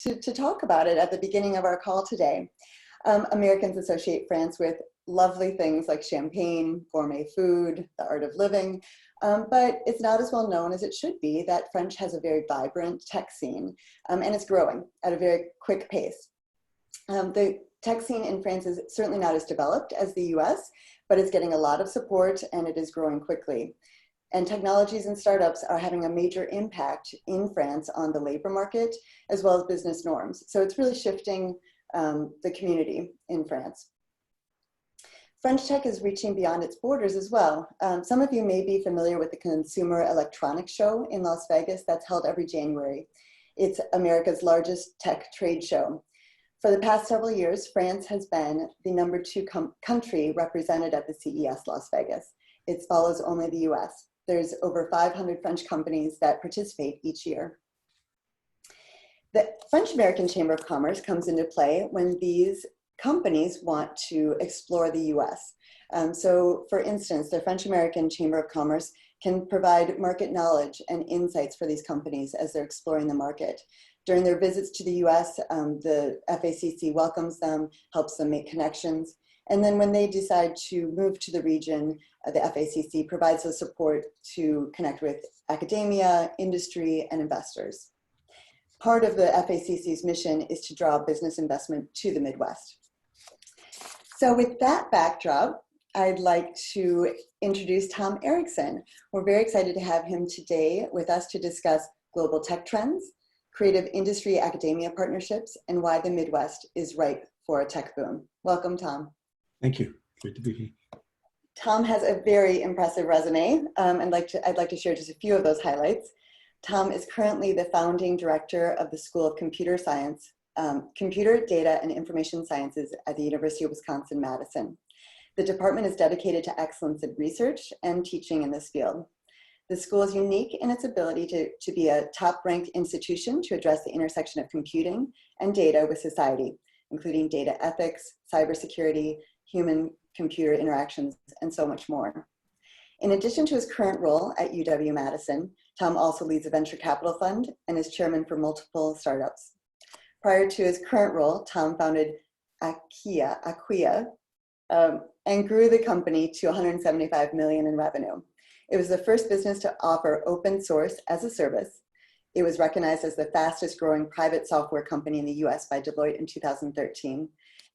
to talk about it at the beginning of our call today. Americans associate France with lovely things like champagne, gourmet food, the art of living, but it's not as well known as it should be that French has a very vibrant tech scene, and it's growing at a very quick pace. The tech scene in France is certainly not as developed as the US, but it's getting a lot of support and it is growing quickly. And technologies and startups are having a major impact in France on the labor market, as well as business norms. So it's really shifting the community in France. French tech is reaching beyond its borders as well. Some of you may be familiar with the Consumer Electronics Show in Las Vegas that's held every January. It's America's largest tech trade show. For the past several years, France has been the #2 country represented at the CES Las Vegas. It follows only the US. There's over 500 French companies that participate each year. The French-American Chamber of Commerce comes into play when these companies want to explore the US. So for instance, the French-American Chamber of Commerce can provide market knowledge and insights for these companies as they're exploring the market. During their visits to the US, the FACC welcomes them, helps them make connections. And then when they decide to move to the region, the FACC provides the support to connect with academia, industry, and investors. Part of the FACC's mission is to draw business investment to the Midwest. So with that backdrop, I'd like to introduce Tom Erickson. We're very excited to have him today with us to discuss global tech trends, creative industry academia partnerships, and why the Midwest is ripe for a tech boom. Welcome, Tom. Thank you. Great to be here. Tom has a very impressive resume, and I'd like to share just a few of those highlights. Tom is currently the founding director of the School of Computer Science, Computer, Data, and Information Sciences at the University of Wisconsin-Madison. The department is dedicated to excellence in research and teaching in this field. The school is unique in its ability to be a top-ranked institution to address the intersection of computing and data with society, including data ethics, cybersecurity, human-computer interactions, and so much more. In addition to his current role at UW-Madison, Tom also leads a venture capital fund and is chairman for multiple startups. Prior to his current role, Tom founded Acquia, and grew the company to $175 million in revenue. It was the first business to offer open source as a service. It was recognized as the fastest growing private software company in the US by Deloitte in 2013,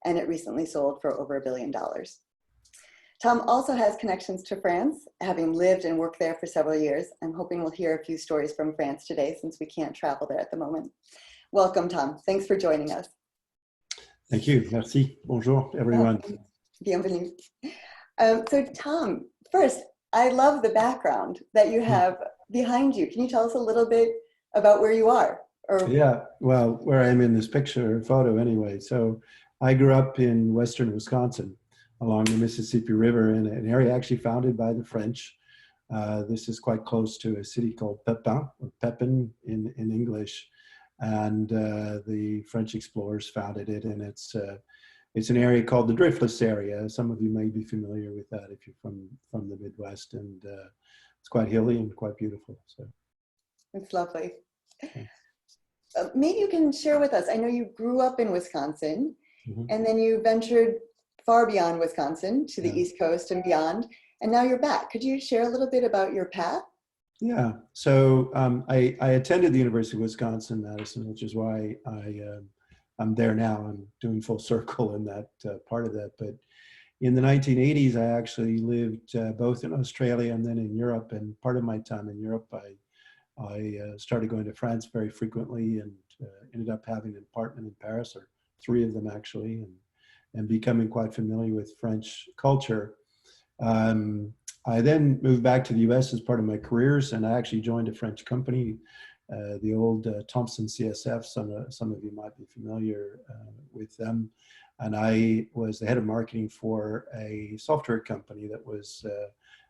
and it recently sold for over $1 billion. Tom also has connections to France, having lived and worked there for several years. I'm hoping we'll hear a few stories from France today since we can't travel there at the moment. Welcome, Tom. Thanks for joining us. Thank you. Merci. Bonjour, everyone. Bienvenue. So Tom, first, I love the background that you have behind you. Can you tell us a little bit about where you are? Yeah, well, where I am in this photo anyway. So I grew up in western Wisconsin along the Mississippi River in an area actually founded by the French. This is quite close to a city called Pepin, or Pepin in English. And the French explorers founded it, and it's an area called the Driftless area. Some of you may be familiar with that if you're from the Midwest, and it's quite hilly and quite beautiful. So it's lovely. Maybe you can share with us, I know you grew up in Wisconsin, and then you ventured far beyond Wisconsin to the East Coast and beyond, and now you're back. Could you share a little bit about your path? Yeah, so I attended the University of Wisconsin-Madison, which is why I'm there now. I'm doing full circle in that part of that. But in the 1980s, I actually lived both in Australia and then in Europe. And part of my time in Europe, I started going to France very frequently and ended up having an apartment in Paris, or 3 of them actually, and becoming quite familiar with French culture. I then moved back to the US as part of my careers, and I actually joined a French company, the old Thomson CSF. Some of you might be familiar with them. And I was the head of marketing for a software company that was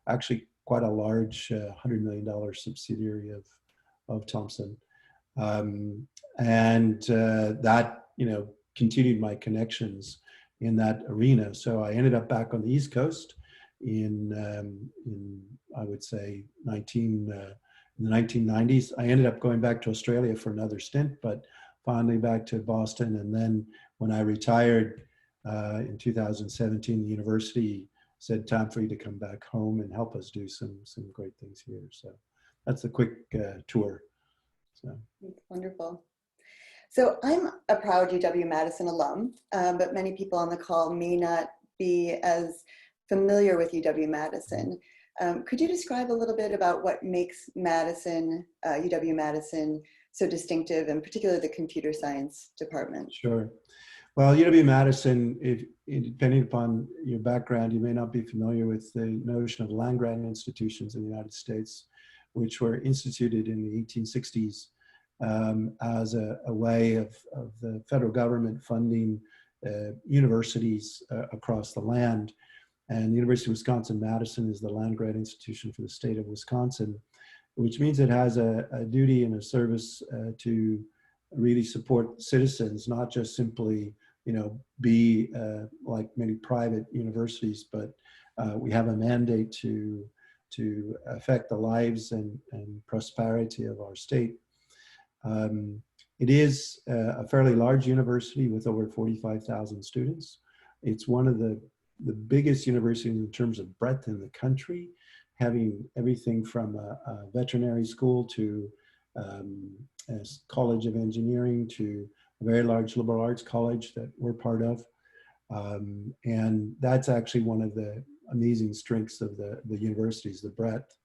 actually quite a large $100 million subsidiary of Thomson. That, continued my connections in that arena. So I ended up back on the East Coast in I would say in the 1990s. I ended up going back to Australia for another stint, but fondly back to Boston. And then when I retired in 2017, the university said, time for you to come back home and help us do some great things here. So that's a quick tour. So. Wonderful. So I'm a proud UW-Madison alum, but many people on the call may not be as familiar with UW-Madison. Could you describe a little bit about what makes Madison, UW-Madison, so distinctive, and particularly the computer science department? Sure. Well, UW-Madison, depending upon your background, you may not be familiar with the notion of land-grant institutions in the United States, which were instituted in the 1860s as a way of the federal government funding universities across the land. And the University of Wisconsin-Madison is the land-grant institution for the state of Wisconsin, which means it has a duty and a service to really support citizens, not just simply be like many private universities, but we have a mandate to affect the lives and prosperity of our state. It is a fairly large university with over 45,000 students. It's one of the biggest universities in terms of breadth in the country, having everything from a veterinary school to a college of engineering to a very large liberal arts college that we're part of. And that's actually one of the amazing strengths of the universities, the breadth.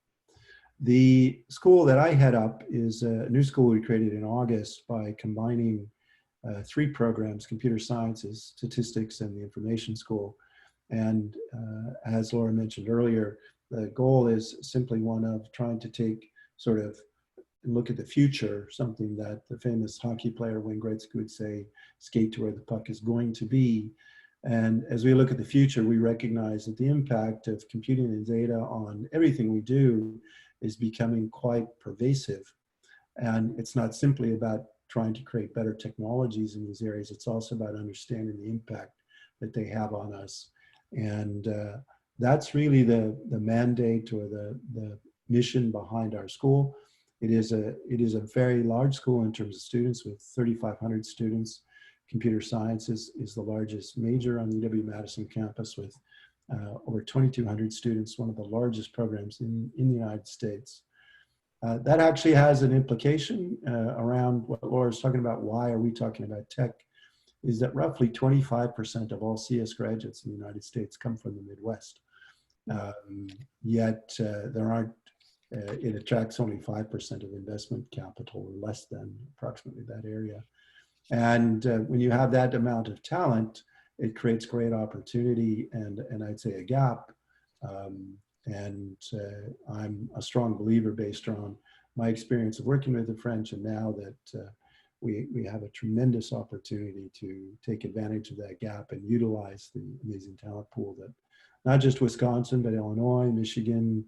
The school that I head up is a new school we created in August by combining 3 programs: computer sciences, statistics, and the information school. And as Laura mentioned earlier, the goal is simply one of trying to take sort of look at the future, something that the famous hockey player Wayne Gretzky would say, skate to where the puck is going to be. And as we look at the future, we recognize that the impact of computing and data on everything we do is becoming quite pervasive. And it's not simply about trying to create better technologies in these areas, it's also about understanding the impact that they have on us. And that's really the mandate or the mission behind our school. It is a very large school in terms of students, with 3,500 students. Computer science is the largest major on the UW-Madison campus, with over 2,200 students, one of the largest programs in the United States. That actually has an implication around what Laura's talking about. Why are we talking about tech? Is that roughly 25% of all CS graduates in the United States come from the Midwest. Yet there aren't, it attracts only 5% of investment capital, or less than approximately that area. And when you have that amount of talent, it creates great opportunity and I'd say a gap. I'm a strong believer, based on my experience of working with the French, and now that we have a tremendous opportunity to take advantage of that gap and utilize the amazing talent pool that not just Wisconsin, but Illinois, Michigan,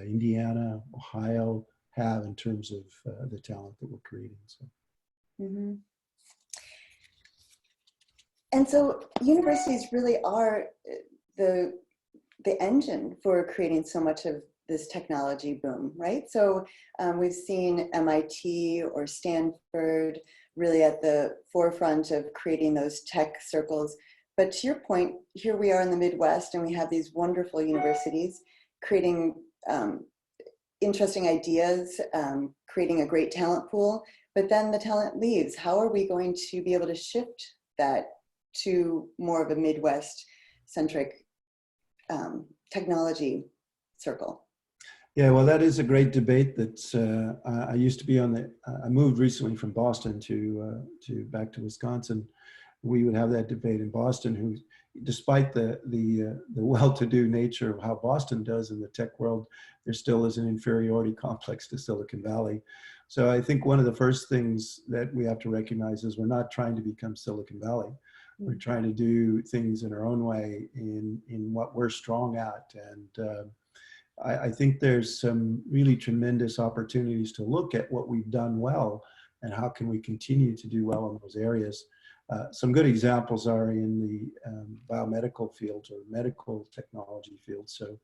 Indiana, Ohio have in terms of the talent that we're creating. So. Mm-hmm. And so universities really are the engine for creating so much of this technology boom, right? So we've seen MIT or Stanford really at the forefront of creating those tech circles. But to your point, here we are in the Midwest, and we have these wonderful universities creating interesting ideas, creating a great talent pool, but then the talent leaves. How are we going to be able to shift that to more of a Midwest-centric technology circle? Yeah, well, that is a great debate. That's I used to be on the. I moved recently from Boston to back to Wisconsin. We would have that debate in Boston. Who, despite the well-to-do nature of how Boston does in the tech world, there still is an inferiority complex to Silicon Valley. So I think one of the first things that we have to recognize is we're not trying to become Silicon Valley. We're trying to do things in our own way in what we're strong at. And I think there's some really tremendous opportunities to look at what we've done well and how can we continue to do well in those areas. Some good examples are in the biomedical fields or medical technology fields. So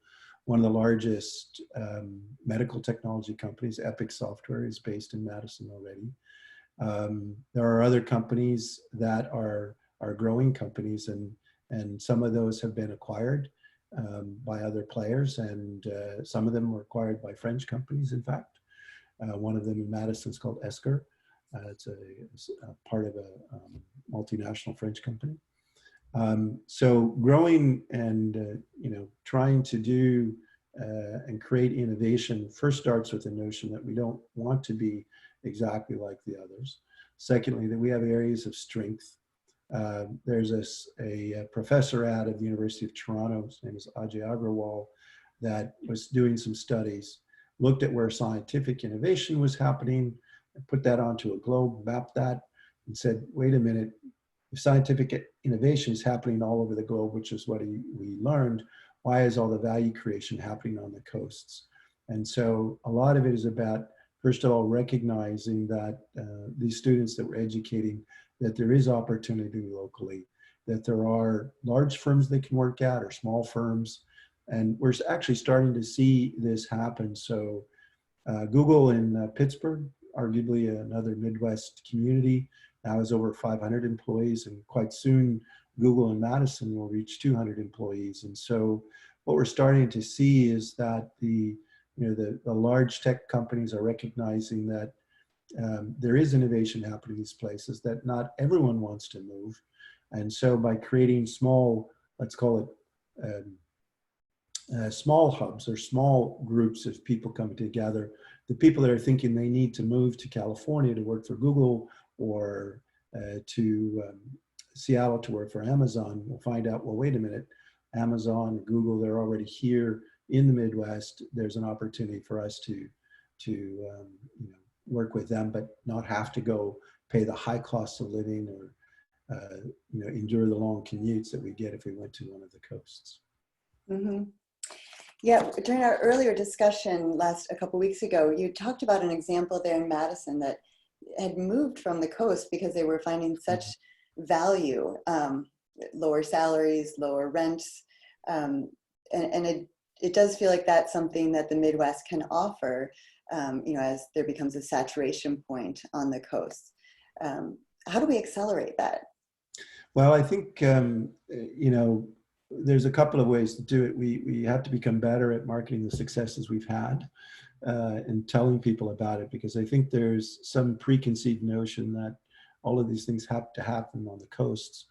one of the largest medical technology companies, Epic Software, is based in Madison already. There are other companies that are growing companies, and some of those have been acquired by other players, and some of them were acquired by French companies, in fact. One of them in Madison is called Esker. It's a part of a multinational French company. So growing and trying to do and create innovation first starts with the notion that we don't want to be exactly like the others. Secondly, that we have areas of strength. There's a professor out of the University of Toronto, his name is Ajay Agrawal, that was doing some studies, looked at where scientific innovation was happening, and put that onto a globe, mapped that, and said, wait a minute, if scientific innovation is happening all over the globe, which is what we learned, why is all the value creation happening on the coasts? And so a lot of it is about, first of all, recognizing that these students that we're educating, that there is opportunity locally, that there are large firms they can work at or small firms. And we're actually starting to see this happen. So Google in Pittsburgh, arguably another Midwest community, now has over 500 employees, and quite soon Google in Madison will reach 200 employees. And so what we're starting to see is that the large tech companies are recognizing that there is innovation happening in these places, that not everyone wants to move. And so by creating small, let's call it small hubs or small groups of people coming together, the people that are thinking they need to move to California to work for Google or to Seattle to work for Amazon will find out, well, wait a minute, Amazon, Google, they're already here in the Midwest. There's an opportunity for us to work with them, but not have to go pay the high cost of living or endure the long commutes that we get if we went to one of the coasts. Mm-hmm. Yeah, during our earlier discussion a couple weeks ago, you talked about an example there in Madison that had moved from the coast because they were finding such value, lower salaries, lower rents, and it does feel like that's something that the Midwest can offer, as there becomes a saturation point on the coast. How do we accelerate that? Well, I think, there's a couple of ways to do it. We have to become better at marketing the successes we've had and telling people about it, because I think there's some preconceived notion that all of these things have to happen on the coasts.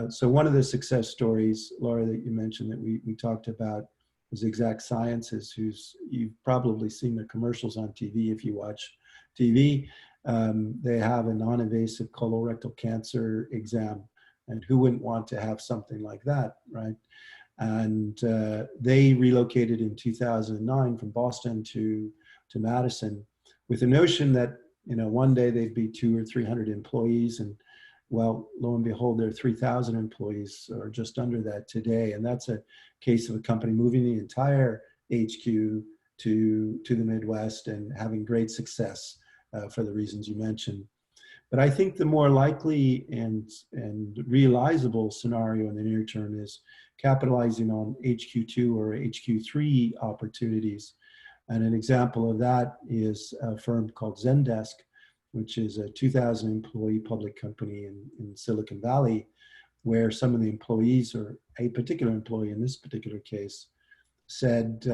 So one of the success stories, Laura, that you mentioned that we talked about was Exact Sciences, you've probably seen their commercials on TV if you watch TV. They have a non-invasive colorectal cancer exam, and who wouldn't want to have something like that, right? And they relocated in 2009 from Boston to Madison with the notion that one day they'd be 200 or 300 employees, and well, lo and behold, there are 3,000 employees, or just under that today. And that's a case of a company moving the entire HQ to the Midwest and having great success for the reasons you mentioned. But I think the more likely and realizable scenario in the near term is capitalizing on HQ2 or HQ3 opportunities. And an example of that is a firm called Zendesk, which is a 2,000 employee public company in Silicon Valley, where some of the employees, or a particular employee in this particular case, said,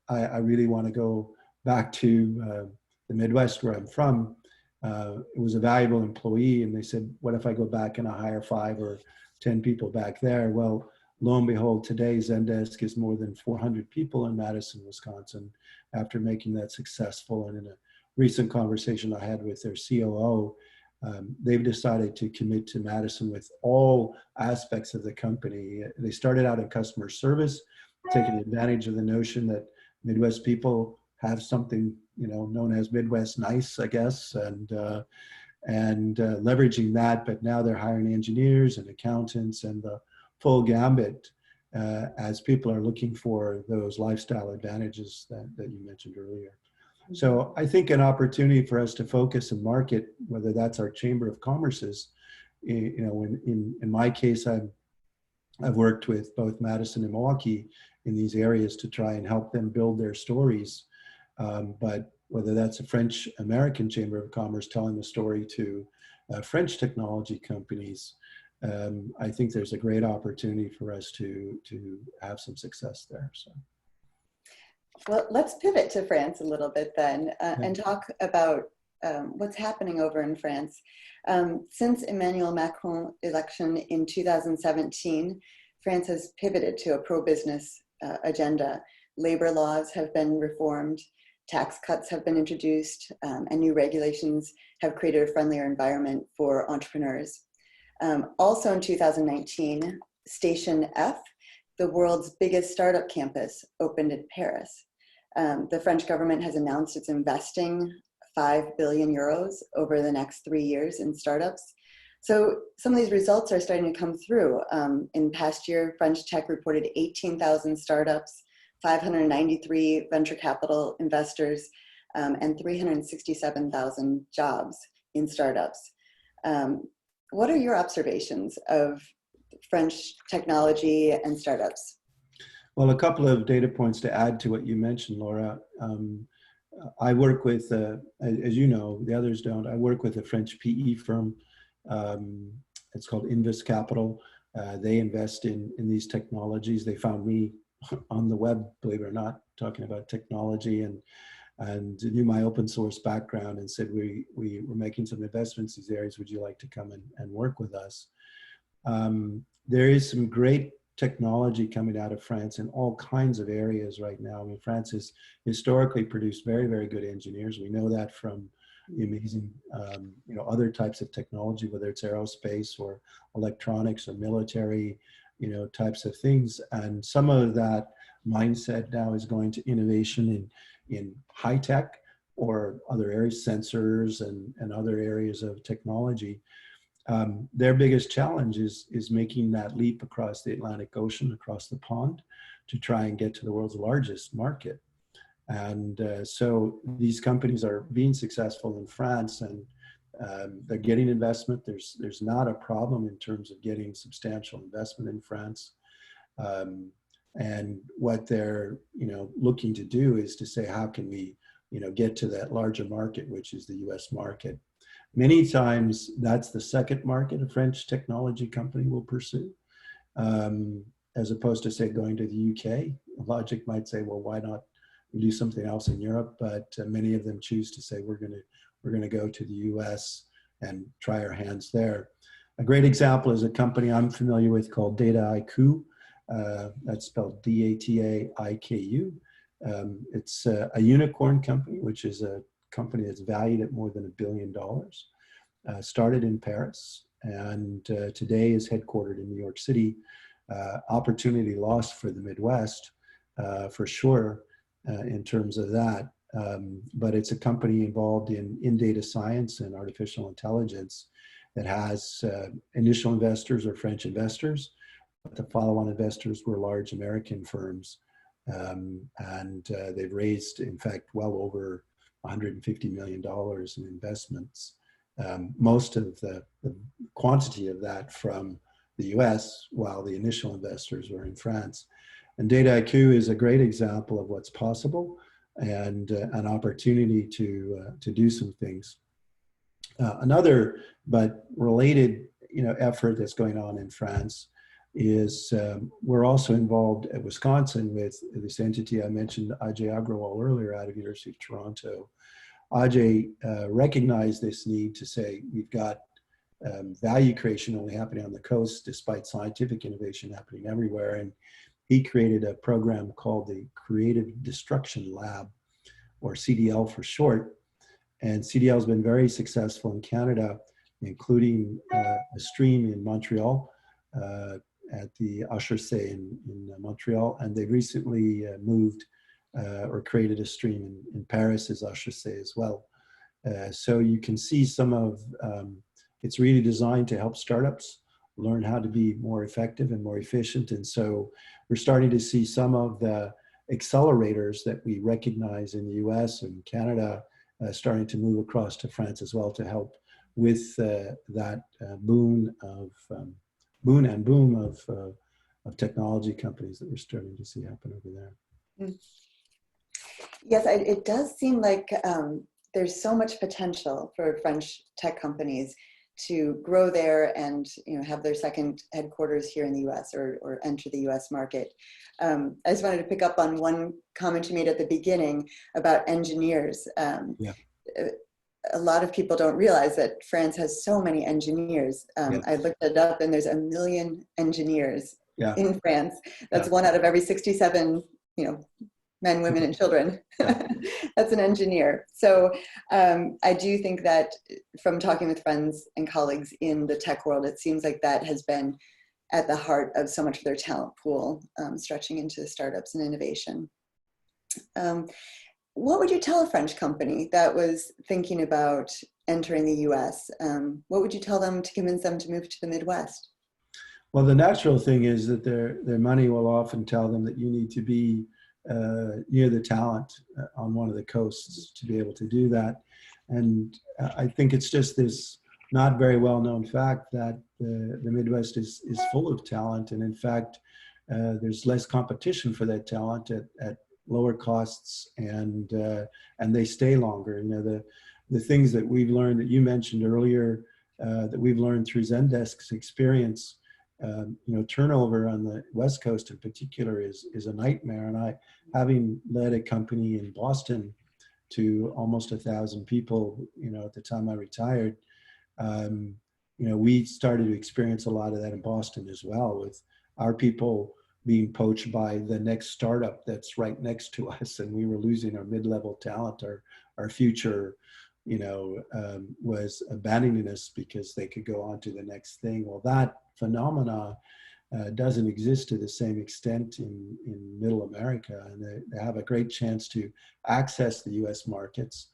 I really want to go back to the Midwest where I'm from. It was a valuable employee, and they said, what if I go back and I hire 5 or 10 people back there? Well, lo and behold, today Zendesk is more than 400 people in Madison, Wisconsin, after making that successful. And in a recent conversation I had with their COO, they've decided to commit to Madison with all aspects of the company. They started out in customer service, taking advantage of the notion that Midwest people have something, known as Midwest nice, I guess, and leveraging that. But now they're hiring engineers and accountants and the full gambit as people are looking for those lifestyle advantages that you mentioned earlier. So I think an opportunity for us to focus and market, whether that's our Chamber of Commerce's, in my case, I've worked with both Madison and Milwaukee in these areas to try and help them build their stories. But whether that's a French-American Chamber of Commerce telling the story to French technology companies, I think there's a great opportunity for us to have some success there. So. Well, let's pivot to France a little bit then, Yeah. and talk about what's happening over in France. Since Emmanuel Macron's election in 2017, France has pivoted to a pro-business agenda. Labor laws have been reformed, tax cuts have been introduced, and new regulations have created a friendlier environment for entrepreneurs. Also in 2019, Station F, the world's biggest startup campus, opened in Paris. The French government has announced it's investing 5 billion euros over the next 3 years in startups. So some of these results are starting to come through. In past year, French tech reported 18,000 startups, 593 venture capital investors, and 367,000 jobs in startups. What are your observations of French technology and startups? Well, a couple of data points to add to what you mentioned, Laura. I work with, as you know, the others don't, I work with a French PE firm. It's called Invest Capital. They invest in these technologies. They found me on the web, believe it or not, talking about technology, and knew my open source background and said, we were making some investments in these areas. Would you like to come and work with us? There is some great technology coming out of France in all kinds of areas right now. I mean, France has historically produced very, very good engineers. We know that from the amazing, other types of technology, whether it's aerospace or electronics or military, types of things. And some of that mindset now is going to innovation in high tech or other areas, sensors and other areas of technology. Their biggest challenge is making that leap across the Atlantic Ocean, across the pond, to try and get to the world's largest market. And so these companies are being successful in France, and they're getting investment. There's not a problem in terms of getting substantial investment in France. And what they're looking to do is to say, how can we get to that larger market, which is the US market. Many times that's the second market a French technology company will pursue, as opposed to, say, going to the UK. Logic might say, well, why not do something else in Europe? But many of them choose to say, we're going to go to the US and try our hands there. A great example is a company I'm familiar with called Dataiku. That's spelled DATAIKU. It's a unicorn company, which is a company that's valued at more than $1 billion. Started in Paris, and today is headquartered in New York City. Opportunity lost for the Midwest, for sure, in terms of that. But it's a company involved in data science and artificial intelligence that has initial investors or French investors, but the follow-on investors were large American firms. And they've raised, in fact, well over $150 million in investments. Most of the quantity of that from the US, while the initial investors were in France. And Dataiku is a great example of what's possible and an opportunity to do some things. Another, but related, effort that's going on in France is we're also involved at Wisconsin with this entity I mentioned, Ajay Agrawal, earlier, out of University of Toronto. Ajay recognized this need to say we've got value creation only happening on the coast despite scientific innovation happening everywhere. And he created a program called the Creative Destruction Lab, or CDL for short. And CDL has been very successful in Canada, including a stream in Montreal, at the HEC in Montreal. And they recently moved or created a stream in Paris as HEC as well. So you can see some of, it's really designed to help startups learn how to be more effective and more efficient. And so we're starting to see some of the accelerators that we recognize in the US and Canada starting to move across to France as well to help with that boom of technology companies that we're starting to see happen over there. Yes, it does seem like there's so much potential for French tech companies to grow there and have their second headquarters here in the U.S. or enter the U.S. market. I just wanted to pick up on one comment you made at the beginning about engineers. Yeah. A lot of people don't realize that France has so many engineers. Yeah. I looked it up, and there's 1 million engineers Yeah. in France. That's Yeah. one out of every 67, men, women, and children. Yeah. That's an engineer. So I do think that from talking with friends and colleagues in the tech world, it seems like that has been at the heart of so much of their talent pool, stretching into startups and innovation. What would you tell a French company that was thinking about entering the US? What would you tell them to convince them to move to the Midwest? Well, the natural thing is that their money will often tell them that you need to be near the talent on one of the coasts to be able to do that. And I think it's just this not very well known fact that the Midwest is full of talent. And in fact, there's less competition for that talent at lower costs, and they stay longer. The things that we've learned that you mentioned earlier, that we've learned through Zendesk's experience, turnover on the West Coast in particular is a nightmare. And having led a company in Boston to almost 1,000 people, at the time I retired, we started to experience a lot of that in Boston as well, with our people being poached by the next startup that's right next to us, and we were losing our mid-level talent. Our future, was abandoning us because they could go on to the next thing. Well, that phenomena doesn't exist to the same extent in Middle America, and they have a great chance to access the U.S. markets,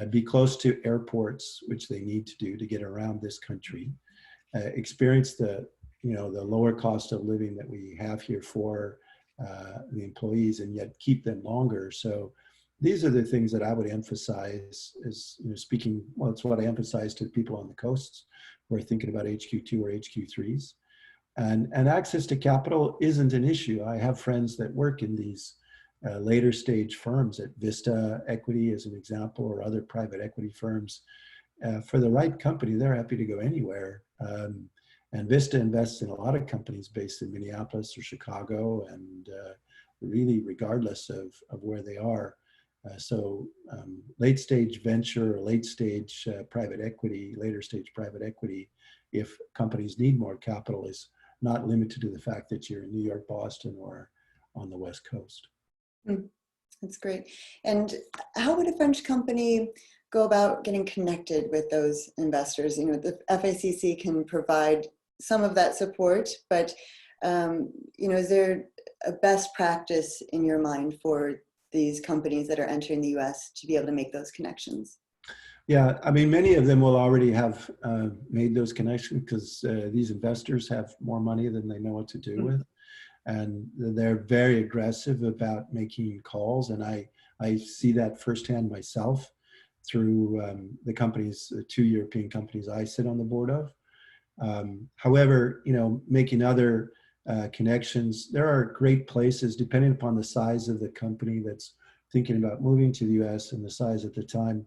be close to airports, which they need to do to get around this country, experience the lower cost of living that we have here for the employees, and yet keep them longer. So these are the things that I would emphasize as speaking. Well, it's what I emphasize to people on the coasts who are thinking about HQ2 or HQ3s. And access to capital isn't an issue. I have friends that work in these later stage firms at Vista Equity, as an example, or other private equity firms. For the right company, they're happy to go anywhere. And Vista invests in a lot of companies based in Minneapolis or Chicago, and really regardless of where they are. So late stage venture or late stage private equity, later stage private equity, if companies need more capital, is not limited to the fact that you're in New York, Boston, or on the West Coast. That's great. And how would a French company go about getting connected with those investors? The FACC can provide some of that support, but is there a best practice in your mind for these companies that are entering the US to be able to make those connections? Yeah, I mean, many of them will already have made those connections because these investors have more money than they know what to do with. And they're very aggressive about making calls. And I see that firsthand myself through the companies, the 2 European companies I sit on the board of. However, making other connections, there are great places, depending upon the size of the company that's thinking about moving to the US and the size at the time.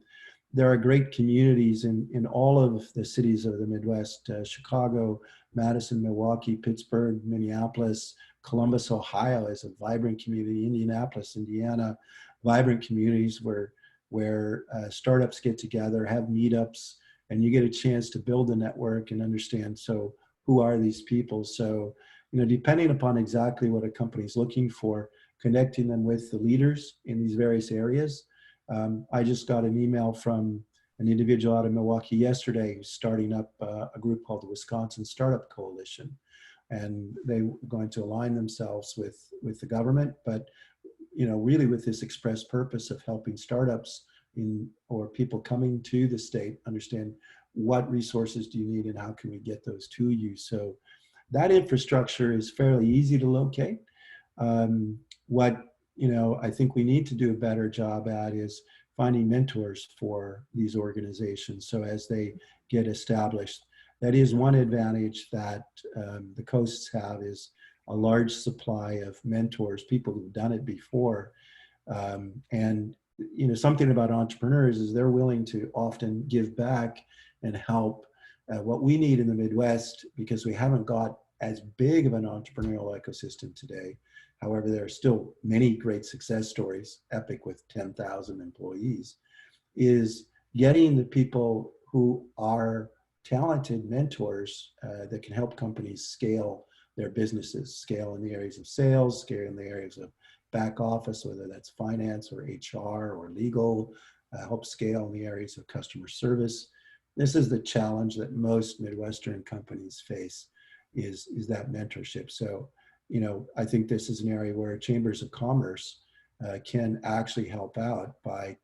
There are great communities in all of the cities of the Midwest, Chicago, Madison, Milwaukee, Pittsburgh, Minneapolis, Columbus, Ohio is a vibrant community, Indianapolis, Indiana, vibrant communities where startups get together, have meetups, and you get a chance to build a network and understand, so who are these people? So, depending upon exactly what a company is looking for, connecting them with the leaders in these various areas. I just got an email from an individual out of Milwaukee yesterday who's starting up a group called the Wisconsin Startup Coalition. And they're going to align themselves with the government, but really with this express purpose of helping startups or people coming to the state understand what resources do you need and how can we get those to you. So that infrastructure is fairly easy to locate. What I think we need to do a better job at is finding mentors for these organizations. So as they get established, that is one advantage that the coasts have, is a large supply of mentors, people who've done it before. And something about entrepreneurs is they're willing to often give back and help. What we need in the Midwest, because we haven't got as big of an entrepreneurial ecosystem today. However, there are still many great success stories, Epic with 10,000 employees, is getting the people who are talented mentors that can help companies scale their businesses, scale in the areas of sales, scale in the areas of back office, whether that's finance or HR or legal, help scale in the areas of customer service. This is the challenge that most Midwestern companies face, is that mentorship. So, I think this is an area where chambers of commerce can actually help out by,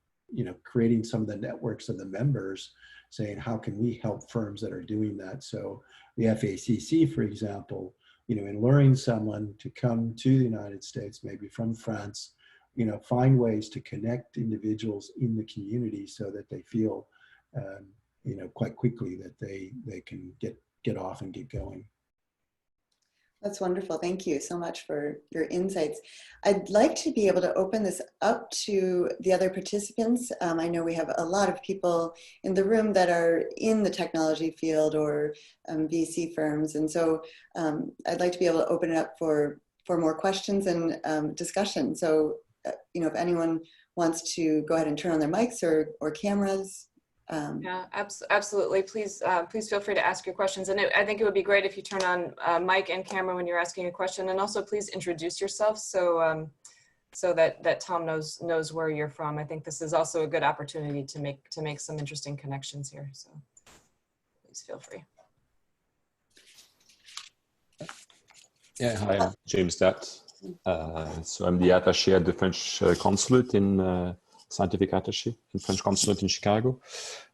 creating some of the networks of the members, saying, how can we help firms that are doing that? So the FACC, for example, in luring someone to come to the United States, maybe from France, find ways to connect individuals in the community so that they feel, quite quickly that they can get off and get going. That's wonderful. Thank you so much for your insights. I'd like to be able to open this up to the other participants. I know we have a lot of people in the room that are in the technology field or VC firms. And so I'd like to be able to open it up for more questions and discussion. So, if anyone wants to go ahead and turn on their mics or cameras. Yeah, absolutely. Please feel free to ask your questions. And I think it would be great if you turn on mic and camera when you're asking a question. And also please introduce yourself so that Tom knows where you're from. I think this is also a good opportunity to make some interesting connections here. So please feel free. Yeah, hi, I'm James Datt. So I'm the attaché at the French consulate in scientific attaché in French consulate in Chicago.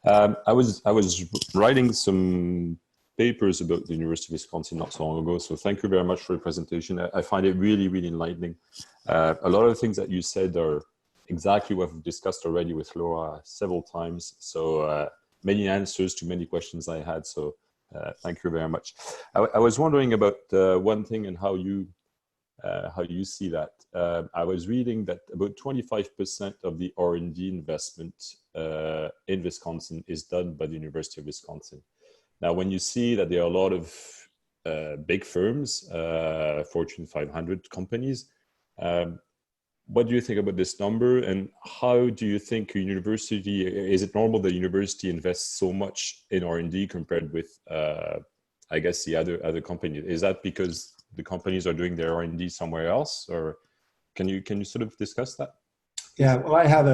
I was writing some papers about the University of Wisconsin not so long ago. So thank you very much for the presentation. I find it really, really enlightening. A lot of the things that you said are exactly what we've discussed already with Laura several times. So many answers to many questions I had. So thank you very much. I was wondering about one thing and how you see that. I was reading that about 25% of the R&D investment in Wisconsin is done by the University of Wisconsin. Now, when you see that there are a lot of big firms, Fortune 500 companies, what do you think about this number? And how do you think a university, is it normal that a university invests so much in R&D compared with, I guess, the other companies? Is that because the companies are doing their R&D somewhere else, or can you sort of discuss that? Yeah, well, I have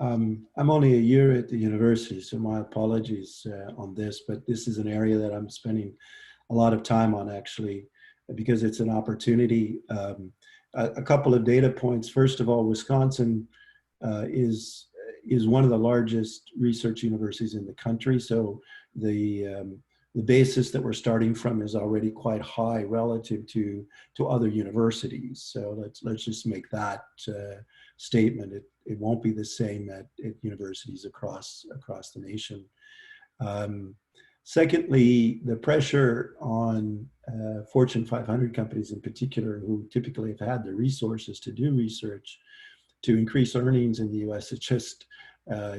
I'm only a year at the university, so my apologies on this, but this is an area that I'm spending a lot of time on, actually, because it's an opportunity. A couple of data points. First of all, Wisconsin is one of the largest research universities in the country, so the basis that we're starting from is already quite high relative to other universities. So let's just make that statement. It won't be the same at universities across the nation. Secondly, the pressure on Fortune 500 companies in particular, who typically have had the resources to do research, to increase earnings in the US, it just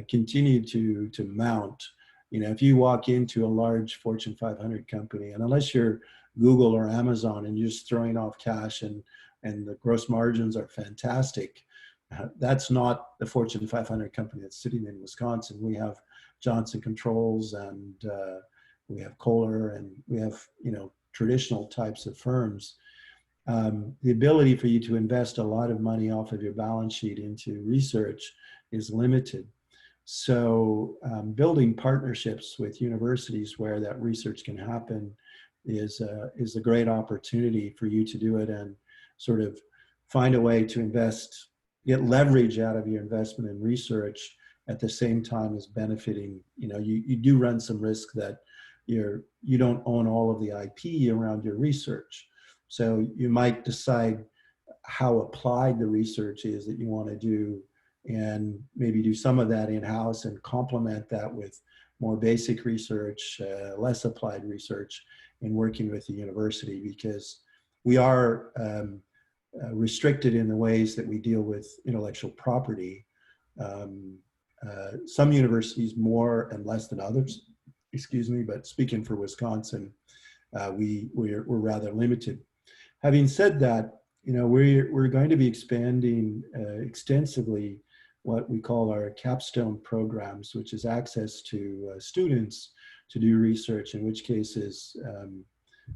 continued to mount. If you walk into a large Fortune 500 company, and unless you're Google or Amazon and you're just throwing off cash and the gross margins are fantastic, that's not the Fortune 500 company that's sitting in Wisconsin. We have Johnson Controls, and we have Kohler, and we have traditional types of firms. The ability for you to invest a lot of money off of your balance sheet into research is limited. So building partnerships with universities where that research can happen is a great opportunity for you to do it and sort of find a way to invest, get leverage out of your investment in research at the same time as benefiting. You do run some risk that you don't own all of the IP around your research. So you might decide how applied the research is that you want to do, and maybe do some of that in-house and complement that with more basic research, less applied research, in working with the university, because we are restricted in the ways that we deal with intellectual property. Some universities more and less than others, excuse me, but speaking for Wisconsin, we're rather limited. Having said that, we're going to be expanding extensively what we call our capstone programs, which is access to students to do research, in which cases,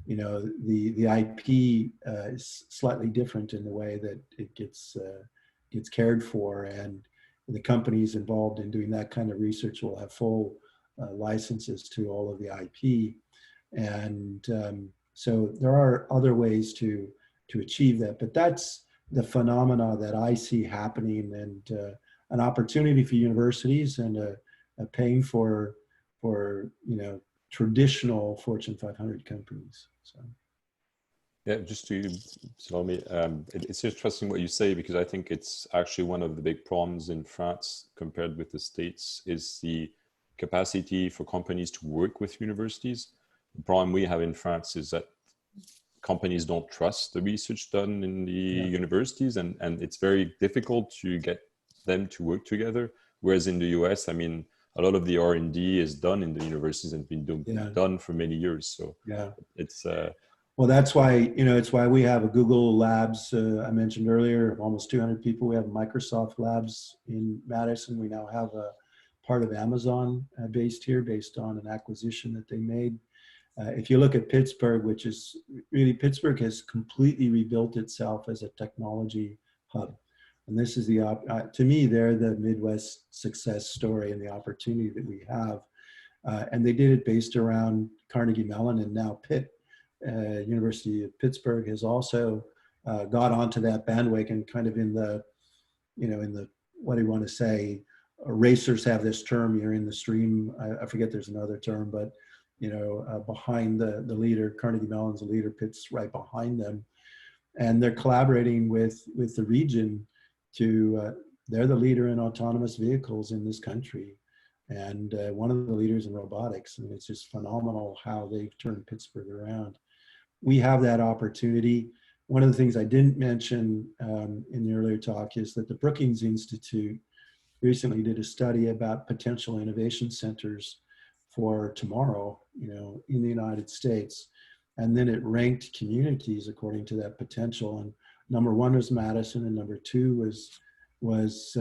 the IP is slightly different in the way that it gets cared for, and the companies involved in doing that kind of research will have full licenses to all of the IP. And so there are other ways to achieve that, but that's the phenomena that I see happening, and an opportunity for universities, and a pain for traditional Fortune 500 companies. So. Yeah, just to tell me, it's interesting what you say, because I think it's actually one of the big problems in France compared with the States is the capacity for companies to work with universities. The problem we have in France is that companies don't trust the research done in the universities, and it's very difficult to get them to work together. Whereas in the US, I mean, a lot of the R&D is done in the universities and been done for many years. So it's well, that's why it's why we have a Google Labs I mentioned earlier, almost 200 people. We have Microsoft Labs in Madison. We now have a part of Amazon based here, based on an acquisition that they made. If you look at Pittsburgh, which is really, Pittsburgh has completely rebuilt itself as a technology hub. And this is to me, they're the Midwest success story and the opportunity that we have. And they did it based around Carnegie Mellon, and now Pitt, University of Pittsburgh has also got onto that bandwagon, kind of in the, what do you want to say, racers have this term, you're in the stream. I forget there's another term, but behind the leader, Carnegie Mellon's the leader, Pitt's right behind them. And they're collaborating with the region they're the leader in autonomous vehicles in this country, and one of the leaders in robotics. And it's just phenomenal how they've turned Pittsburgh around. We have that opportunity. One of the things I didn't mention in the earlier talk is that the Brookings Institute recently did a study about potential innovation centers for tomorrow, in the United States. And then it ranked communities according to that potential. And number 1 was Madison, and number 2 was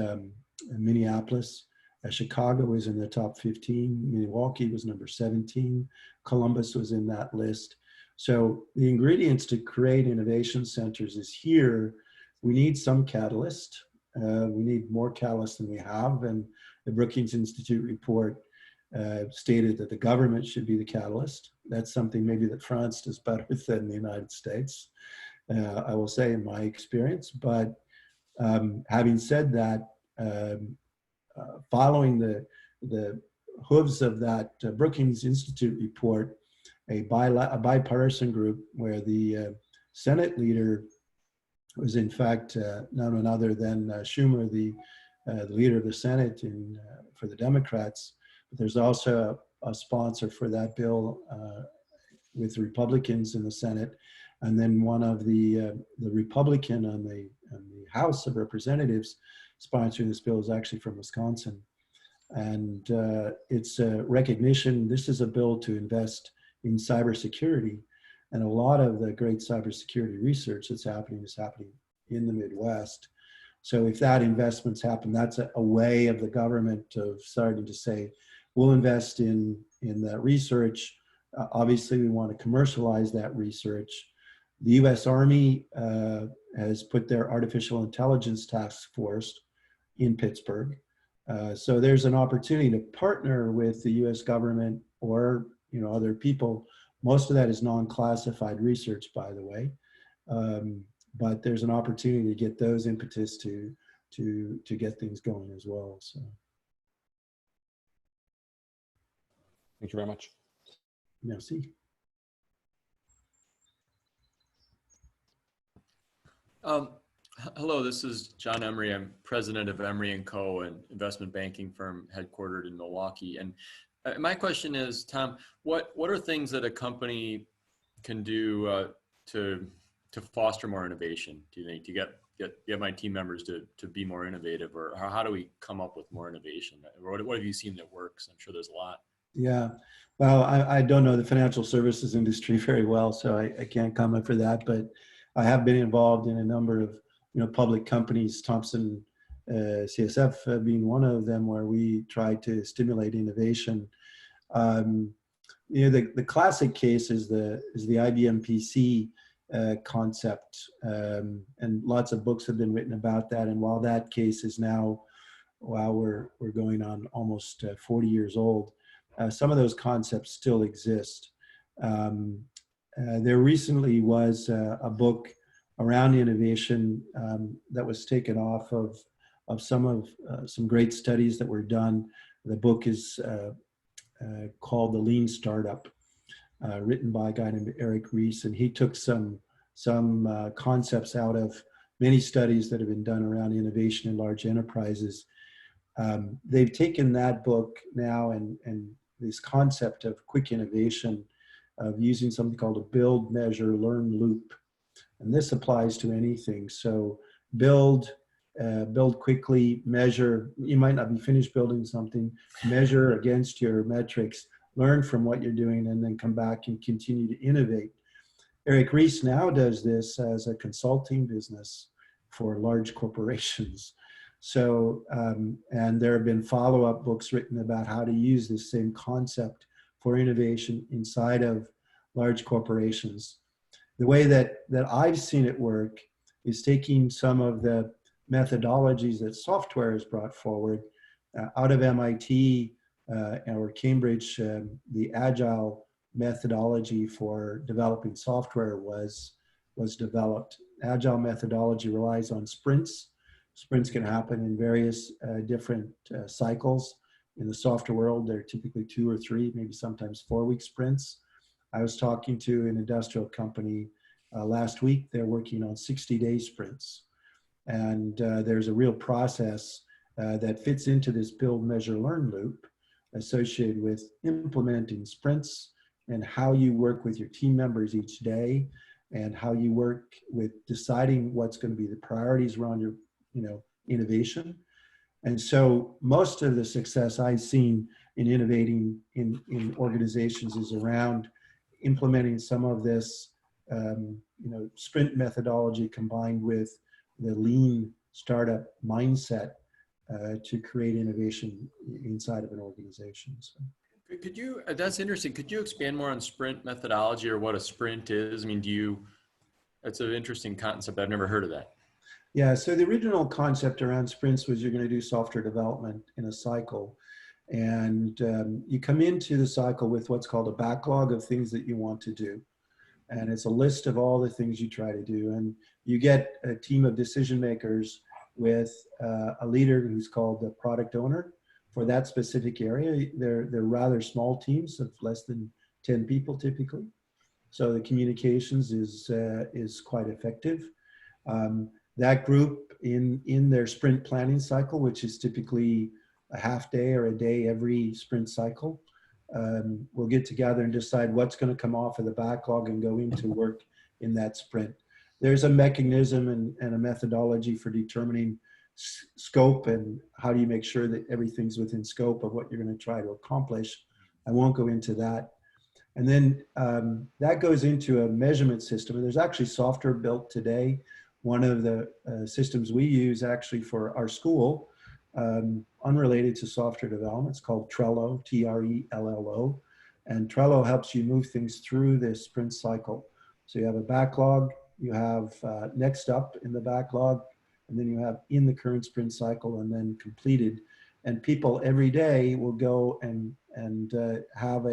Minneapolis. Chicago was in the top 15. Milwaukee was number 17. Columbus was in that list. So the ingredients to create innovation centers is here. We need some catalyst. We need more catalyst than we have. And the Brookings Institute report stated that the government should be the catalyst. That's something maybe that France does better than the United States, I will say, in my experience. But having said that, following the hooves of that Brookings Institute report, a bipartisan group where the Senate leader was in fact none other than Schumer, the leader of the Senate for the Democrats. But there's also a sponsor for that bill with Republicans in the Senate, and then one of the Republican on the House of Representatives sponsoring this bill is actually from Wisconsin. And it's a recognition, this is a bill to invest in cybersecurity. And a lot of the great cybersecurity research that's happening is happening in the Midwest. So if that investments happen, that's a way of the government of starting to say, we'll invest in that research. Obviously, we want to commercialize that research. The US Army has put their artificial intelligence task force in Pittsburgh. So there's an opportunity to partner with the US government or other people. Most of that is non-classified research, by the way. But there's an opportunity to get those impetus to get things going as well. So. Thank you very much. Merci. Hello, this is John Emory. I'm president of Emory & Co., an investment banking firm headquartered in Milwaukee. And my question is, Tom, what are things that a company can do to to foster more innovation, do you think, to get my team members to be more innovative, or how do we come up with more innovation? What have you seen that works? I'm sure there's a lot. Yeah, well, I don't know the financial services industry very well, so I can't comment for that, but I have been involved in a number of, public companies, Thompson CSF being one of them, where we try to stimulate innovation. The classic case is the IBM PC concept, and lots of books have been written about that. And while that case is now, we're going on almost 40 years old, some of those concepts still exist. There recently was a book around innovation that was taken off of some great studies that were done. The book is called The Lean Startup, written by a guy named Erickson, and he took some concepts out of many studies that have been done around innovation in large enterprises. They've taken that book now and this concept of quick innovation, of using something called a build, measure, learn loop. And this applies to anything. So build quickly, measure. You might not be finished building something, measure against your metrics, learn from what you're doing, and then come back and continue to innovate. Eric Ries now does this as a consulting business for large corporations. So, and there have been follow-up books written about how to use this same concept for innovation inside of large corporations. The way that I've seen it work is taking some of the methodologies that software has brought forward out of MIT or Cambridge. The agile methodology for developing software was developed. Agile methodology relies on sprints. Sprints can happen in various different cycles. In the software world, they're typically 2 or 3, maybe sometimes 4-week sprints. I was talking to an industrial company last week. They're working on 60-day sprints. And there's a real process that fits into this build, measure, learn loop associated with implementing sprints and how you work with your team members each day and how you work with deciding what's going to be the priorities around your innovation. And so most of the success I've seen in innovating in organizations is around implementing some of this sprint methodology combined with the lean startup mindset to create innovation inside of an organization. So. Could you, that's interesting. Could you expand more on sprint methodology or what a sprint is? I mean, that's an interesting concept. I've never heard of that. Yeah, so the original concept around sprints was you're going to do software development in a cycle. And you come into the cycle with what's called a backlog of things that you want to do. And it's a list of all the things you try to do. And you get a team of decision makers with a leader who's called the product owner for that specific area. They're rather small teams of less than 10 people typically. So the communications is quite effective. That group in their sprint planning cycle, which is typically a half day or a day every sprint cycle, we'll get together and decide what's going to come off of the backlog and go into work in that sprint. There's a mechanism and a methodology for determining scope and how do you make sure that everything's within scope of what you're going to try to accomplish. I won't go into that. And then that goes into a measurement system. And there's actually software built today. One of the systems we use actually for our school, unrelated to software development, it's called Trello, Trello. And Trello helps you move things through this sprint cycle. So you have a backlog, you have next up in the backlog, and then you have in the current sprint cycle and then completed. And people every day will go and have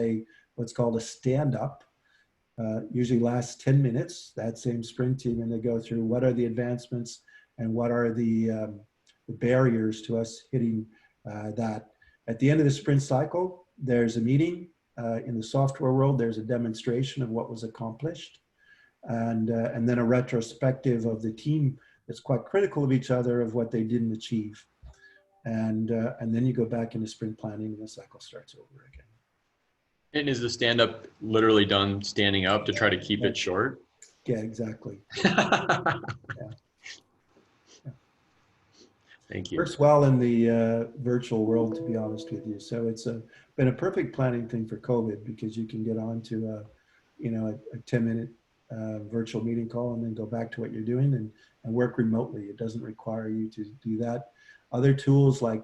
what's called a stand-up. Usually lasts 10 minutes, that same sprint team, and they go through what are the advancements and what are the barriers to us hitting that. At the end of the sprint cycle, there's a meeting. In the software world, there's a demonstration of what was accomplished, and then a retrospective of the team that's quite critical of each other of what they didn't achieve. And then you go back into sprint planning and the cycle starts over again. And is the stand-up literally done standing up to try to keep it short? Yeah, exactly. Thank you. Works well in the virtual world, to be honest with you. So it's been a perfect planning thing for COVID, because you can get on to a 10-minute virtual meeting call and then go back to what you're doing and work remotely. It doesn't require you to do that. Other tools like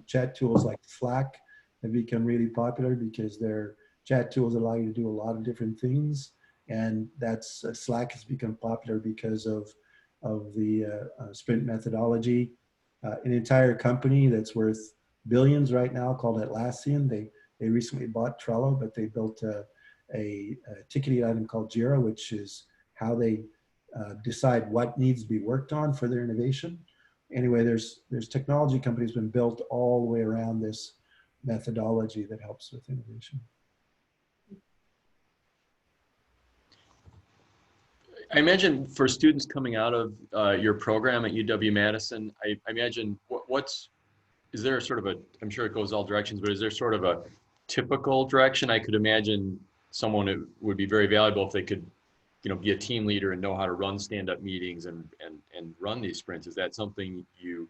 chat tools like Slack have become really popular, because they're chat tools that allow you to do a lot of different things. And that's Slack has become popular because of the sprint methodology. An entire company that's worth billions right now called Atlassian. They recently bought Trello, but they built a ticketing item called Jira, which is how they decide what needs to be worked on for their innovation. Anyway, there's technology companies been built all the way around this methodology that helps with innovation. I imagine for students coming out of your program at UW-Madison, I imagine is there sort of I'm sure it goes all directions, but is there sort of a typical direction? I could imagine someone it would be very valuable if they could, be a team leader and know how to run stand-up meetings and run these sprints. Is that something you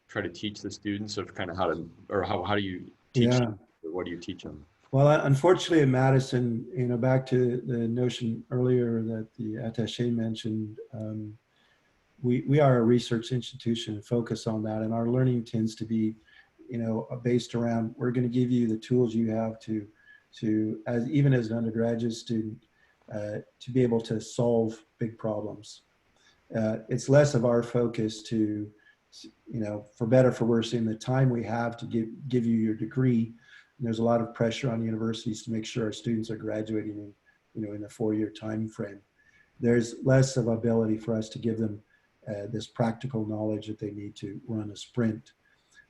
try to teach the students of kind of how to, or how do you teach Yeah. them? Or what do you teach them? Well, unfortunately, at Madison, back to the notion earlier that the attaché mentioned, we are a research institution and focus on that, and our learning tends to be, based around, we're going to give you the tools you have to even as an undergraduate student, to be able to solve big problems. It's less of our focus to, for better, for worse, in the time we have to give you your degree. And there's a lot of pressure on universities to make sure our students are graduating in the 4-year time frame. There's less of ability for us to give them this practical knowledge that they need to run a sprint.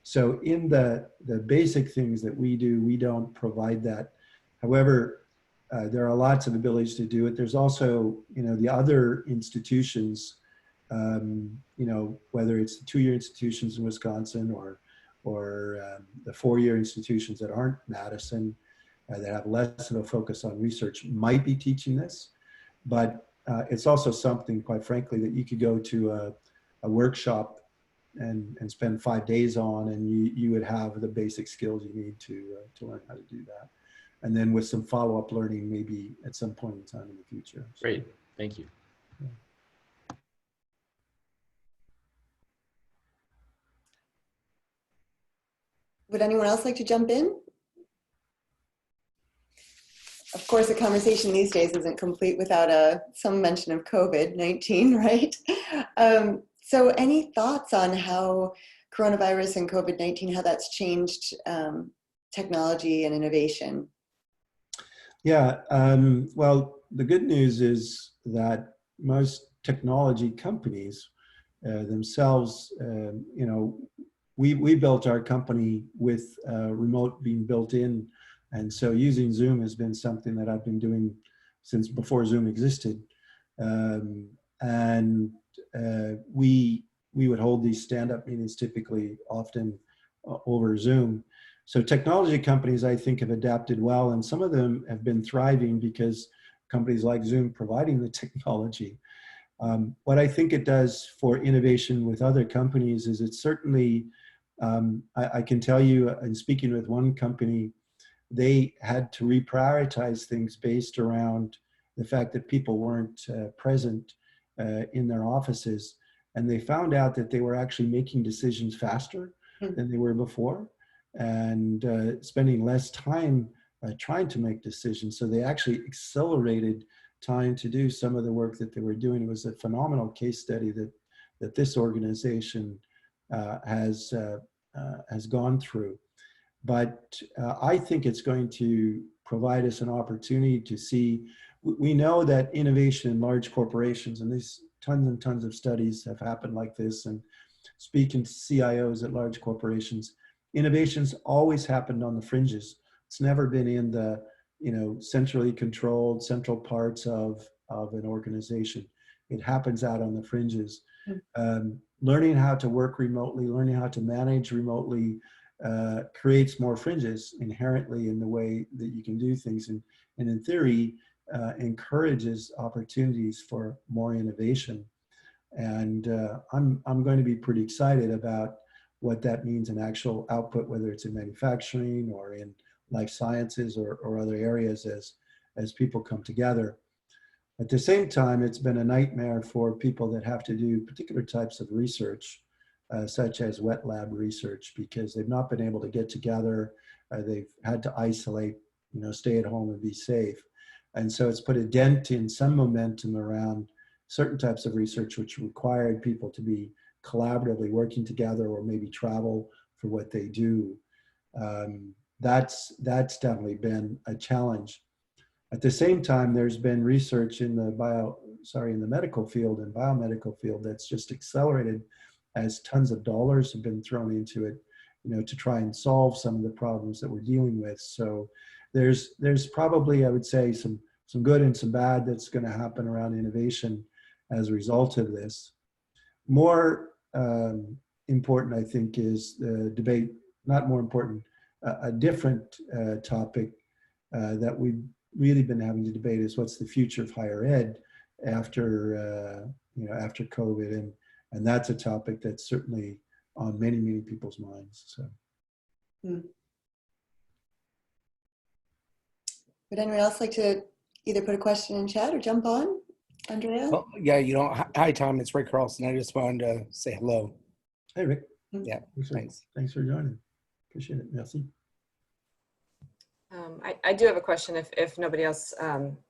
So in the basic things that we do, we don't provide that. However, there are lots of abilities to do it. There's also, the other institutions, whether it's the 2-year institutions in Wisconsin or the 4-year institutions that aren't Madison, that have less of a focus on research, might be teaching this. But it's also something, quite frankly, that you could go to a workshop and spend 5 days on, and you would have the basic skills you need to learn how to do that. And then with some follow-up learning, maybe at some point in time in the future. So, great, thank you. Yeah. Would anyone else like to jump in? Of course, a conversation these days isn't complete without some mention of COVID-19, right? So any thoughts on how coronavirus and COVID-19, how that's changed technology and innovation? Yeah, well, the good news is that most technology companies themselves, we built our company with remote being built in. And so using Zoom has been something that I've been doing since before Zoom existed. We would hold these stand-up meetings typically often over Zoom. So technology companies, I think, have adapted well, and some of them have been thriving because companies like Zoom providing the technology. What I think it does for innovation with other companies is it certainly, I can tell you, in speaking with one company, they had to reprioritize things based around the fact that people weren't present in their offices. And they found out that they were actually making decisions faster than they were before, and spending less time trying to make decisions. So they actually accelerated time to do some of the work that they were doing. It was a phenomenal case study that this organization has gone through. But I think it's going to provide us an opportunity to see, we know that innovation in large corporations, and these tons and tons of studies have happened like this, and speaking to CIOs at large corporations, innovations always happened on the fringes. It's never been in the centrally controlled central parts of an organization. It happens out on the fringes. Learning how to work remotely, learning how to manage remotely, creates more fringes inherently in the way that you can do things. And in theory, encourages opportunities for more innovation. And I'm going to be pretty excited about what that means in actual output, whether it's in manufacturing or in life sciences or other areas as people come together. At the same time, it's been a nightmare for people that have to do particular types of research, such as wet lab research, because they've not been able to get together. They've had to isolate, stay at home and be safe. And so it's put a dent in some momentum around certain types of research, which required people to be collaboratively working together or maybe travel for what they do. That's definitely been a challenge. At the same time, there's been research in the medical field and biomedical field that's just accelerated as tons of dollars have been thrown into it, to try and solve some of the problems that we're dealing with. So there's probably, I would say, some good and some bad that's going to happen around innovation as a result of this. More important, I think, is the debate, not more important, a different topic that we've really been having to debate is what's the future of higher ed after COVID, and that's a topic that's certainly on many people's minds. So, would anyone else like to either put a question in chat or jump on, Andrea? Oh, yeah, hi Tom, it's Rick Carlson. I just wanted to say hello. Hey Rick. Yeah, thanks for joining. Appreciate it. Merci. I do have a question if nobody else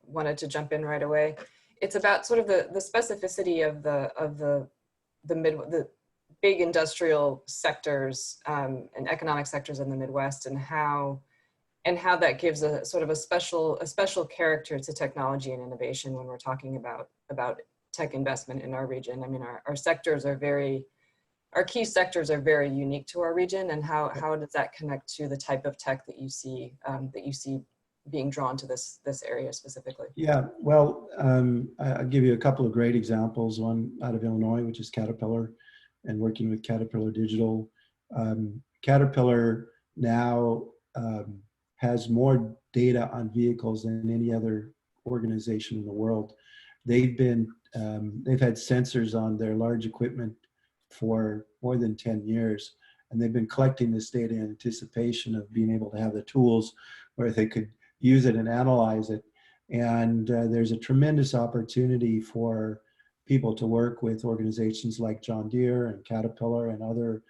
wanted to jump in right away. It's about sort of the specificity of the big industrial sectors and economic sectors in the Midwest, and how that gives a sort of a special character to technology and innovation when we're talking about tech investment in our region. I mean, our key sectors are very unique to our region, and how does that connect to the type of tech that you see being drawn to this area specifically? Yeah, well, I'll give you a couple of great examples. One out of Illinois, which is Caterpillar, and working with Caterpillar Digital. Caterpillar now has more data on vehicles than any other organization in the world. They've had sensors on their large equipment for more than 10 years. And they've been collecting this data in anticipation of being able to have the tools where they could use it and analyze it. And there's a tremendous opportunity for people to work with organizations like John Deere and Caterpillar and other,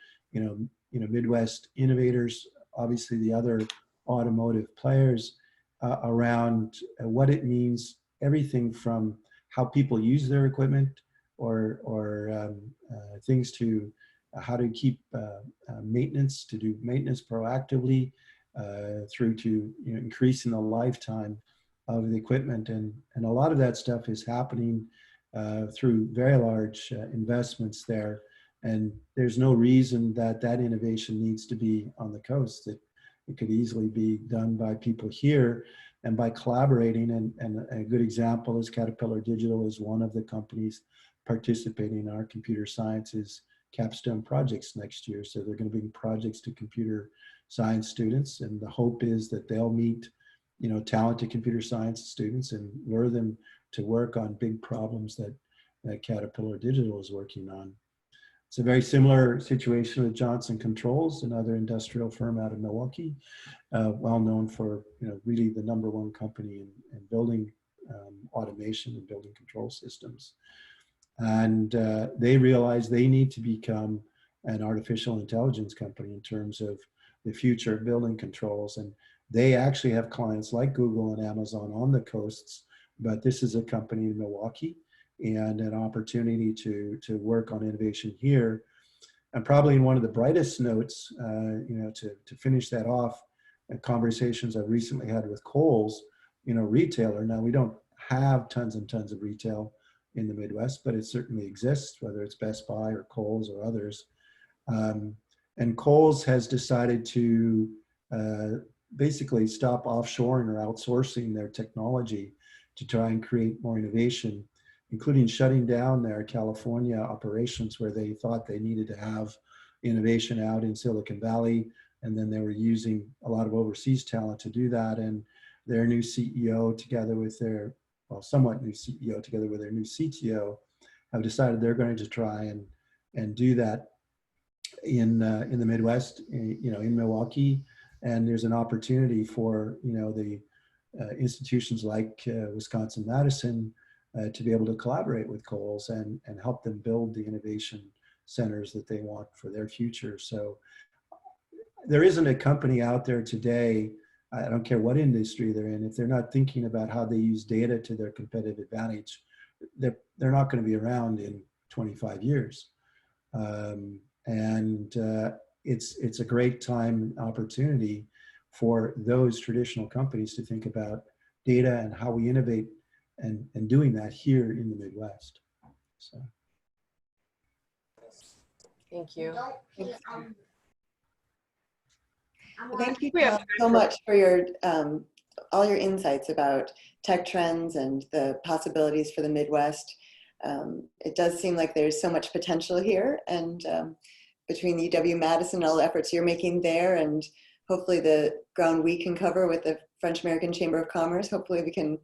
Midwest innovators, obviously the other automotive players around what it means, everything from how people use their equipment or things to how to keep maintenance, to do maintenance proactively, through to increasing the lifetime of the equipment. And a lot of that stuff is happening through very large investments there. And there's no reason that innovation needs to be on the coast. It could easily be done by people here and by collaborating. And a good example is Caterpillar Digital is one of the companies participating in our computer sciences capstone projects next year. So they're going to bring projects to computer science students. And the hope is that they'll meet, talented computer science students and lure them to work on big problems that Caterpillar Digital is working on. It's a very similar situation with Johnson Controls, another industrial firm out of Milwaukee, well known for really the #1 company in building automation and building control systems. And they realize they need to become an artificial intelligence company in terms of the future of building controls. And they actually have clients like Google and Amazon on the coasts, but this is a company in Milwaukee and an opportunity to work on innovation here. And probably in one of the brightest notes, to finish that off, conversations I've recently had with Kohl's, retailer. Now we don't have tons and tons of retail in the Midwest, but it certainly exists, whether it's Best Buy or Kohl's or others. And Kohl's has decided to basically stop offshoring or outsourcing their technology to try and create more innovation, including shutting down their California operations where they thought they needed to have innovation out in Silicon Valley. And then they were using a lot of overseas talent to do that. And their new CEO together with their, well, somewhat new CEO together with their new CTO have decided they're going to try and do that in the Midwest, in Milwaukee. And there's an opportunity for, the institutions like Wisconsin-Madison to be able to collaborate with Coles and help them build the innovation centers that they want for their future. So there isn't a company out there today, I don't care what industry they're in, if they're not thinking about how they use data to their competitive advantage, they're not going to be around in 25 years. It's a great time and opportunity for those traditional companies to think about data and how we innovate and doing that here in the Midwest. So. Thank you. Thank you, Tom, so much for your all your insights about tech trends and the possibilities for the Midwest. It does seem like there's so much potential here, and between the UW-Madison and all the efforts you're making there, and hopefully the ground we can cover with the French American Chamber of Commerce, hopefully we can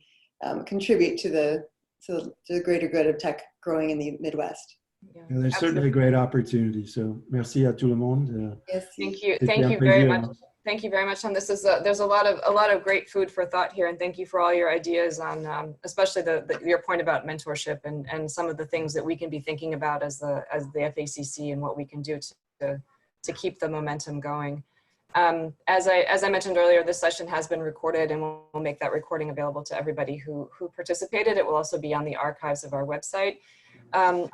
contribute to the greater good of tech growing in the Midwest. Yeah, there's certainly a great opportunity. So merci à tout le monde. Yes. Thank you. Thank you very much. Thank you very much, Tom. This is there's a lot of great food for thought here, and thank you for all your ideas on, especially your point about mentorship and some of the things that we can be thinking about as the FACC and what we can do to keep the momentum going. As I mentioned earlier, this session has been recorded, and we'll make that recording available to everybody who participated. It will also be on the archives of our website.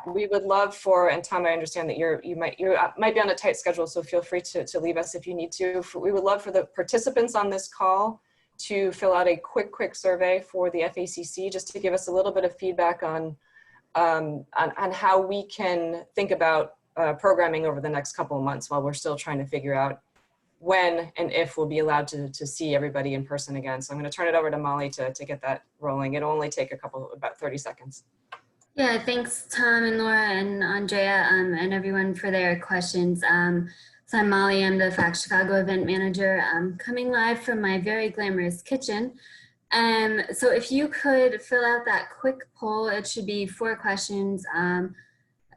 We would love for, and Tom, I understand that you might be on a tight schedule, so feel free to leave us if you need to. We would love for the participants on this call to fill out a quick survey for the FACC, just to give us a little bit of feedback on how we can think about programming over the next couple of months while we're still trying to figure out when and if we'll be allowed to see everybody in person again. So I'm going to turn it over to Molly to get that rolling. It'll only take about 30 seconds. Yeah, thanks Tom and Laura and Andrea and everyone for their questions. So I'm Molly, I'm the FACT Chicago event manager. I'm coming live from my very glamorous kitchen. So if you could fill out that quick poll, it should be 4 questions. There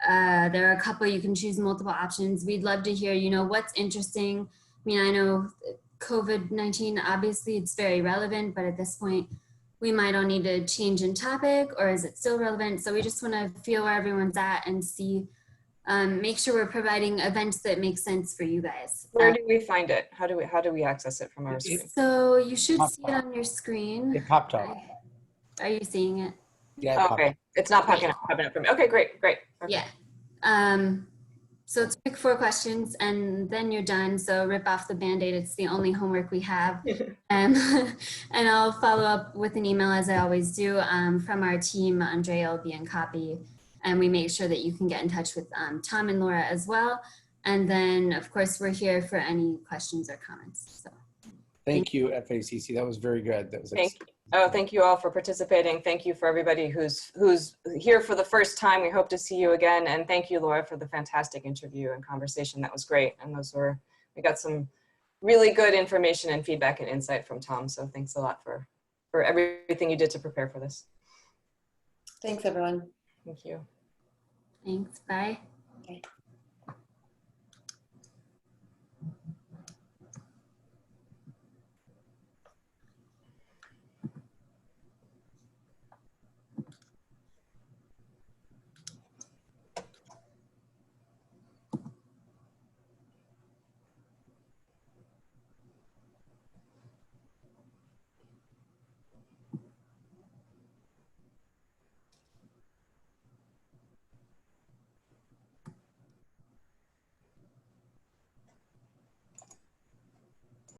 are a couple, you can choose multiple options. We'd love to hear, what's interesting. I mean, I know COVID-19, obviously it's very relevant, but at this point, we might all need to change in topic, or is it still relevant? So we just want to feel where everyone's at and see, make sure we're providing events that make sense for you guys. Where do we find it? How do we access it from our screen? So you should see it on your screen. It popped up. Are you seeing it? Yeah. Oh, okay, it's not popping up for me. Okay, great. Perfect. Yeah. So it's quick 4 questions and then you're done. So rip off the Band-Aid. It's the only homework we have. And I'll follow up with an email, as I always do, from our team. Andrea will be in copy. And we make sure that you can get in touch with Tom and Laura as well. And then, of course, we're here for any questions or comments. So Thank you, FACC. That was very good. That was Thank you all for participating. Thank you for everybody who's here for the first time. We hope to see you again. And thank you, Laura, for the fantastic interview and conversation. That was great. And we got some really good information and feedback and insight from Tom. So thanks a lot for everything you did to prepare for this. Thanks, everyone. Thank you. thanks. Bye. Okay.